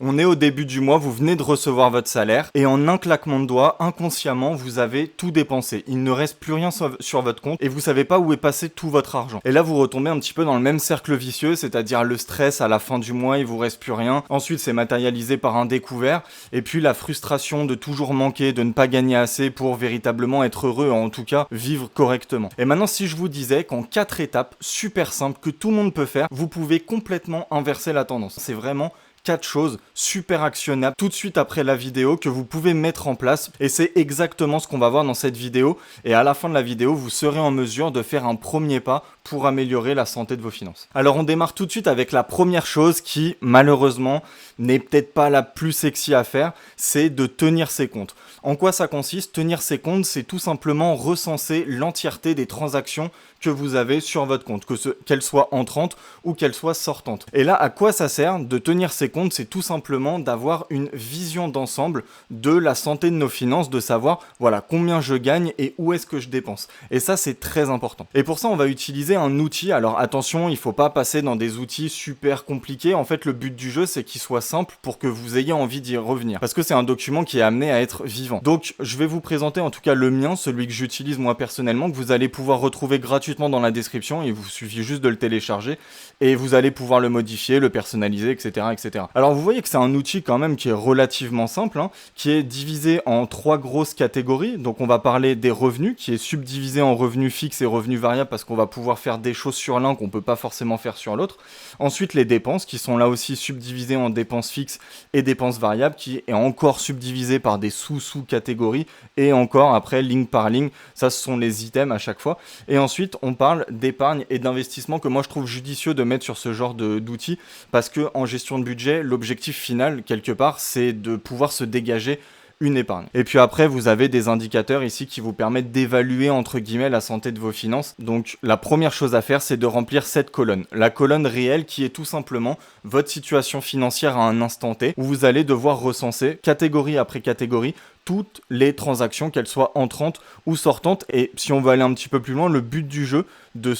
On est au début du mois, vous venez de recevoir votre salaire et en un claquement de doigts, inconsciemment, vous avez tout dépensé. Il ne reste plus rien sur votre compte et vous savez pas où est passé tout votre argent. Et là, vous retombez un petit peu dans le même cercle vicieux, c'est-à-dire le stress à la fin du mois, il vous reste plus rien. Ensuite, c'est matérialisé par un découvert et puis la frustration de toujours manquer, de ne pas gagner assez pour véritablement être heureux, en tout cas vivre correctement. Et maintenant, si je vous disais qu'en 4 étapes super simples que tout le monde peut faire, vous pouvez complètement inverser la tendance. C'est vraiment 4 choses super actionnables tout de suite après la vidéo que vous pouvez mettre en place et c'est exactement ce qu'on va voir dans cette vidéo et à la fin de la vidéo vous serez en mesure de faire un premier pas pour améliorer la santé de vos finances. Alors on démarre tout de suite avec la première chose qui malheureusement n'est peut-être pas la plus sexy à faire, c'est de tenir ses comptes. En quoi ça consiste? Tenir ses comptes, c'est tout simplement recenser l'entièreté des transactions que vous avez sur votre compte, qu'elles soient entrantes ou qu'elles soient sortantes. Et là, à quoi ça sert de tenir ses comptes? C'est tout simplement d'avoir une vision d'ensemble de la santé de nos finances, de savoir voilà combien je gagne et où est-ce que je dépense. Et ça, c'est très important. Et pour ça, on va utiliser un outil. Alors attention, il ne faut pas passer dans des outils super compliqués. En fait, le but du jeu, c'est qu'il soit simple pour que vous ayez envie d'y revenir. Parce que c'est un document qui est amené à être vivant. Donc, je vais vous présenter en tout cas le mien, celui que j'utilise moi personnellement, que vous allez pouvoir retrouver gratuitement dans la description. Il vous suffit juste de le télécharger et vous allez pouvoir le modifier, le personnaliser, etc., etc. Alors, vous voyez que c'est un outil quand même qui est relativement simple, qui est divisé en 3 grosses catégories. Donc, on va parler des revenus, qui est subdivisé en revenus fixes et revenus variables parce qu'on va pouvoir faire des choses sur l'un qu'on peut pas forcément faire sur l'autre. Ensuite, les dépenses, qui sont là aussi subdivisées en dépenses fixes et dépenses variables, qui est encore subdivisé par des sous-catégories et encore après ligne par ligne, ça ce sont les items à chaque fois. Et ensuite on parle d'épargne et d'investissement que moi je trouve judicieux de mettre sur ce genre d'outils parce que en gestion de budget, l'objectif final quelque part c'est de pouvoir se dégager une épargne. Et puis après, vous avez des indicateurs ici qui vous permettent d'évaluer entre guillemets la santé de vos finances. Donc la première chose à faire, c'est de remplir cette colonne. La colonne réelle qui est tout simplement votre situation financière à un instant T, où vous allez devoir recenser catégorie après catégorie toutes les transactions, qu'elles soient entrantes ou sortantes. Et si on veut aller un petit peu plus loin, le but du jeu de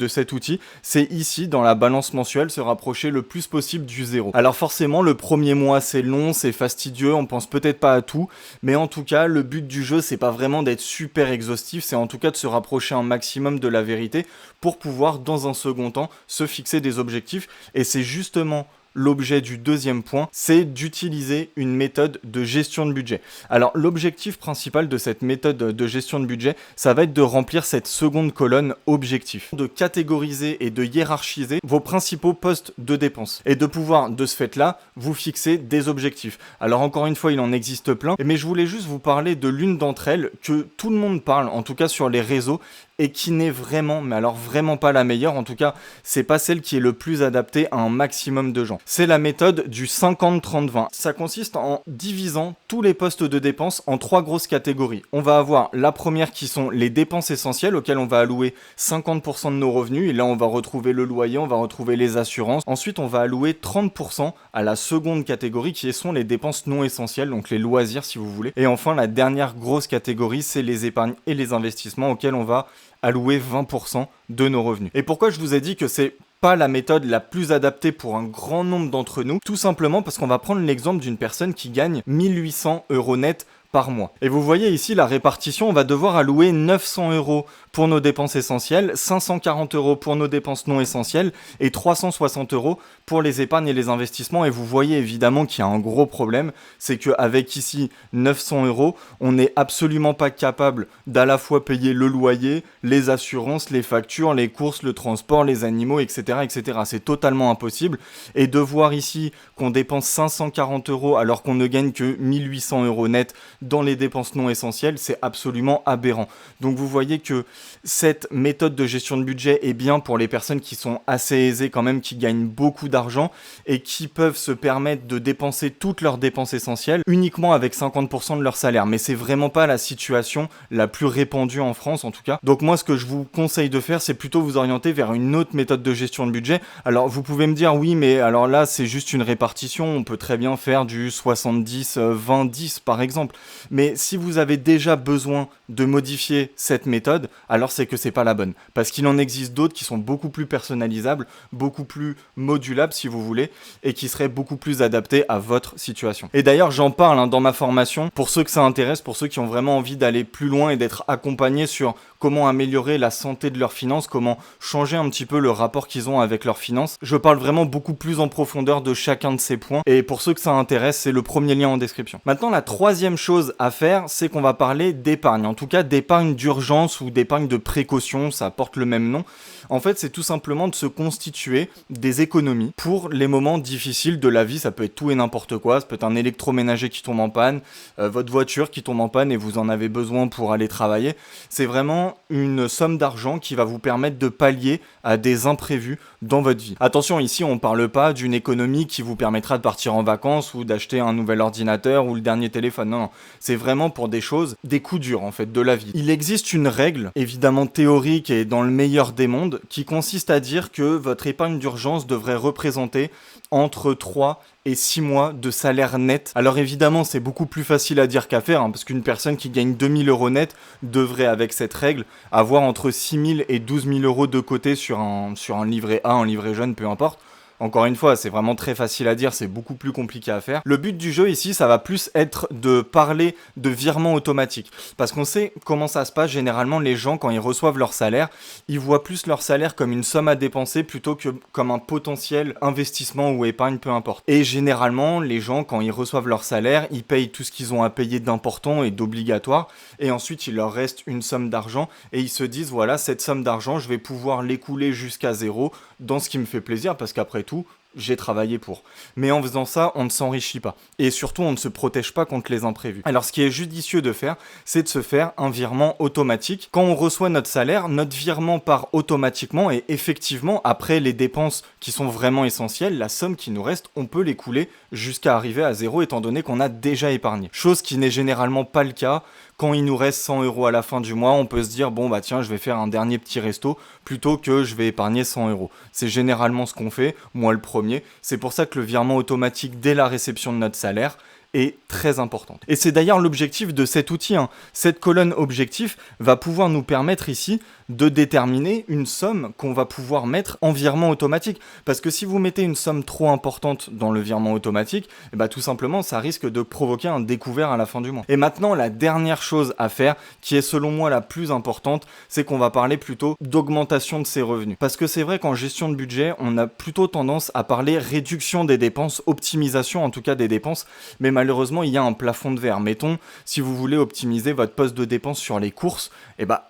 cet outil, c'est ici, dans la balance mensuelle, se rapprocher le plus possible du zéro. Alors forcément, le premier mois, c'est long, c'est fastidieux, on pense peut-être pas à tout, mais en tout cas, le but du jeu, c'est pas vraiment d'être super exhaustif, c'est en tout cas de se rapprocher un maximum de la vérité pour pouvoir, dans un second temps, se fixer des objectifs. Et c'est justement l'objet du deuxième point, c'est d'utiliser une méthode de gestion de budget. Alors l'objectif principal de cette méthode de gestion de budget, ça va être de remplir cette seconde colonne objectif, de catégoriser et de hiérarchiser vos principaux postes de dépenses et de pouvoir de ce fait-là vous fixer des objectifs. Alors encore une fois, il en existe plein, mais je voulais juste vous parler de l'une d'entre elles que tout le monde parle, en tout cas sur les réseaux, et qui n'est vraiment, mais alors vraiment pas la meilleure, en tout cas, c'est pas celle qui est le plus adaptée à un maximum de gens. C'est la méthode du 50-30-20. Ça consiste en divisant tous les postes de dépenses en 3 grosses catégories. On va avoir la première qui sont les dépenses essentielles auxquelles on va allouer 50% de nos revenus, et là on va retrouver le loyer, on va retrouver les assurances. Ensuite, on va allouer 30% à la seconde catégorie qui sont les dépenses non essentielles, donc les loisirs si vous voulez. Et enfin, la dernière grosse catégorie, c'est les épargnes et les investissements auxquels on va allouer 20% de nos revenus. Et pourquoi je vous ai dit que c'est pas la méthode la plus adaptée pour un grand nombre d'entre nous? Tout simplement parce qu'on va prendre l'exemple d'une personne qui gagne 1800 € net par mois. Et vous voyez ici la répartition, on va devoir allouer 900 € pour nos dépenses essentielles, 540 € pour nos dépenses non essentielles et 360 € pour les épargnes et les investissements. Et vous voyez évidemment qu'il y a un gros problème, c'est qu'avec ici 900 €, on n'est absolument pas capable d'à la fois payer le loyer, les assurances, les factures, les courses, le transport, les animaux, etc. etc. C'est totalement impossible. Et de voir ici qu'on dépense 540 € alors qu'on ne gagne que 1800 € net dans les dépenses non essentielles, c'est absolument aberrant. Donc vous voyez que cette méthode de gestion de budget est bien pour les personnes qui sont assez aisées quand même, qui gagnent beaucoup d'argent et qui peuvent se permettre de dépenser toutes leurs dépenses essentielles uniquement avec 50% de leur salaire. Mais c'est vraiment pas la situation la plus répandue en France en tout cas. Donc moi ce que je vous conseille de faire, c'est plutôt vous orienter vers une autre méthode de gestion de budget. Alors vous pouvez me dire oui, mais alors là c'est juste une répartition, on peut très bien faire du 70-20-10 par exemple. Mais si vous avez déjà besoin de modifier cette méthode, alors c'est que c'est pas la bonne. Parce qu'il en existe d'autres qui sont beaucoup plus personnalisables, beaucoup plus modulables si vous voulez, et qui seraient beaucoup plus adaptés à votre situation. Et d'ailleurs, j'en parle dans ma formation, pour ceux que ça intéresse, pour ceux qui ont vraiment envie d'aller plus loin et d'être accompagnés sur comment améliorer la santé de leurs finances, comment changer un petit peu le rapport qu'ils ont avec leurs finances. Je parle vraiment beaucoup plus en profondeur de chacun de ces points, et pour ceux que ça intéresse, c'est le premier lien en description. Maintenant, la troisième chose à faire, c'est qu'on va parler d'épargne, en tout cas d'épargne d'urgence ou d'épargne de précaution, ça porte le même nom. En fait, c'est tout simplement de se constituer des économies pour les moments difficiles de la vie. Ça peut être tout et n'importe quoi, ça peut être un électroménager qui tombe en panne, votre voiture qui tombe en panne et vous en avez besoin pour aller travailler. C'est vraiment une somme d'argent qui va vous permettre de pallier à des imprévus dans votre vie. Attention, ici, on ne parle pas d'une économie qui vous permettra de partir en vacances ou d'acheter un nouvel ordinateur ou le dernier téléphone. Non, non. C'est vraiment pour des choses, des coups durs en fait de la vie. Il existe une règle, évidemment théorique et dans le meilleur des mondes, qui consiste à dire que votre épargne d'urgence devrait représenter entre 3 et 6 mois de salaire net. Alors évidemment, c'est beaucoup plus facile à dire qu'à faire, parce qu'une personne qui gagne 2000 € net devrait, avec cette règle, avoir entre 6000 et 12 000 € de côté sur un livret A, un livret jeune, peu importe. Encore une fois, c'est vraiment très facile à dire, c'est beaucoup plus compliqué à faire. Le but du jeu ici, ça va plus être de parler de virement automatique. Parce qu'on sait comment ça se passe, généralement les gens quand ils reçoivent leur salaire, ils voient plus leur salaire comme une somme à dépenser plutôt que comme un potentiel investissement ou épargne, peu importe. Et généralement, les gens quand ils reçoivent leur salaire, ils payent tout ce qu'ils ont à payer d'important et d'obligatoire. Et ensuite, il leur reste une somme d'argent et ils se disent, voilà, cette somme d'argent, je vais pouvoir l'écouler jusqu'à zéro dans ce qui me fait plaisir parce qu'après tout, j'ai travaillé pour. Mais en faisant ça, on ne s'enrichit pas. Et surtout, on ne se protège pas contre les imprévus. Alors, ce qui est judicieux de faire, c'est de se faire un virement automatique. Quand on reçoit notre salaire, notre virement part automatiquement et effectivement, après les dépenses qui sont vraiment essentielles, la somme qui nous reste, on peut l'écouler jusqu'à arriver à zéro étant donné qu'on a déjà épargné. Chose qui n'est généralement pas le cas. Quand il nous reste 100 € à la fin du mois, on peut se dire, bon bah tiens, je vais faire un dernier petit resto plutôt que je vais épargner 100 €. C'est généralement ce qu'on fait, moi le premier. C'est pour ça que le virement automatique dès la réception de notre salaire est très importante. Et c'est d'ailleurs l'objectif de cet outil. Cette colonne objectif va pouvoir nous permettre ici de déterminer une somme qu'on va pouvoir mettre en virement automatique. Parce que si vous mettez une somme trop importante dans le virement automatique, tout simplement, ça risque de provoquer un découvert à la fin du mois. Et maintenant, la dernière chose à faire, qui est selon moi la plus importante, c'est qu'on va parler plutôt d'augmentation de ses revenus. Parce que c'est vrai qu'en gestion de budget, on a plutôt tendance à parler réduction des dépenses, optimisation en tout cas des dépenses, mais malheureusement, il y a un plafond de verre. Mettons, si vous voulez optimiser votre poste de dépenses sur les courses,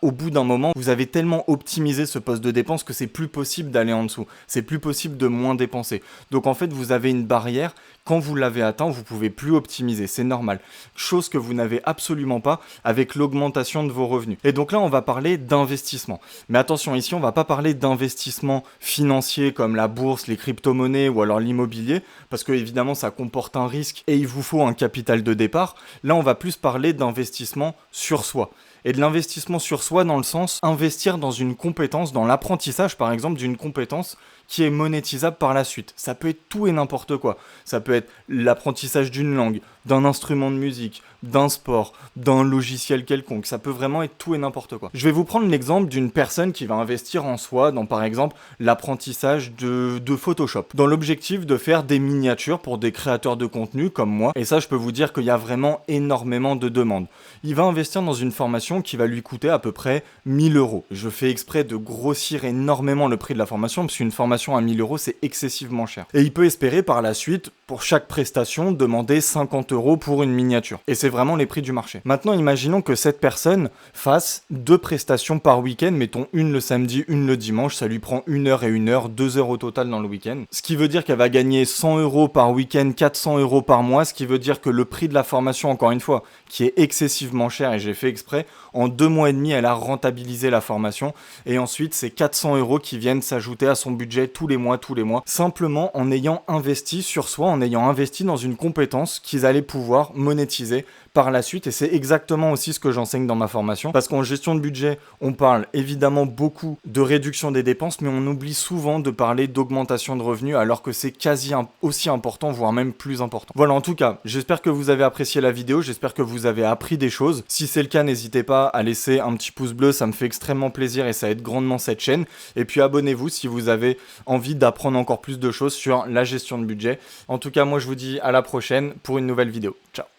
au bout d'un moment, vous avez tellement optimisé ce poste de dépenses que c'est plus possible d'aller en dessous. C'est plus possible de moins dépenser. Donc en fait, vous avez une barrière. Quand vous l'avez atteint, vous pouvez plus optimiser. C'est normal. Chose que vous n'avez absolument pas avec l'augmentation de vos revenus. Et donc là, on va parler d'investissement. Mais attention, ici, on va pas parler d'investissement financier comme la bourse, les crypto-monnaies ou alors l'immobilier, parce que évidemment, ça comporte un risque et il vous faut un capital de départ. Là, on va plus parler d'investissement sur soi. Et de l'investissement sur soi dans le sens investir dans une compétence, dans l'apprentissage par exemple d'une compétence qui est monétisable par la suite. Ça peut être tout et n'importe quoi. Ça peut être l'apprentissage d'une langue, d'un instrument de musique, d'un sport, d'un logiciel quelconque. Ça peut vraiment être tout et n'importe quoi. Je vais vous prendre l'exemple d'une personne qui va investir en soi dans par exemple l'apprentissage de Photoshop, dans l'objectif de faire des miniatures pour des créateurs de contenu comme moi. Et ça, je peux vous dire qu'il y a vraiment énormément de demandes. Il va investir dans une formation qui va lui coûter à peu près 1000 €. Je fais exprès de grossir énormément le prix de la formation parce qu'une formation à 1000 €, c'est excessivement cher. Et il peut espérer par la suite, pour chaque prestation, demander 50 € pour une miniature. Et c'est vraiment les prix du marché. Maintenant, imaginons que cette personne fasse 2 prestations par week-end, mettons une le samedi, une le dimanche, ça lui prend 1 heure et 1 heure, 2 heures au total dans le week-end. Ce qui veut dire qu'elle va gagner 100 € par week-end, 400 € par mois, ce qui veut dire que le prix de la formation, encore une fois, qui est excessivement cher, et j'ai fait exprès, en 2 mois et demi, elle a rentabilisé la formation, et ensuite, c'est 400 € qui viennent s'ajouter à son budget tous les mois, simplement en ayant investi sur soi, en ayant investi dans une compétence qu'ils allaient pouvoir monétiser par la suite. Et c'est exactement aussi ce que j'enseigne dans ma formation, parce qu'en gestion de budget, on parle évidemment beaucoup de réduction des dépenses, mais on oublie souvent de parler d'augmentation de revenus, alors que c'est quasi aussi important, voire même plus important. Voilà, en tout cas, j'espère que vous avez apprécié la vidéo, j'espère que vous avez appris des choses. Si c'est le cas, n'hésitez pas pas à laisser un petit pouce bleu, ça me fait extrêmement plaisir et ça aide grandement cette chaîne. Et puis abonnez-vous si vous avez envie d'apprendre encore plus de choses sur la gestion de budget. En tout cas, moi je vous dis à la prochaine pour une nouvelle vidéo. Ciao.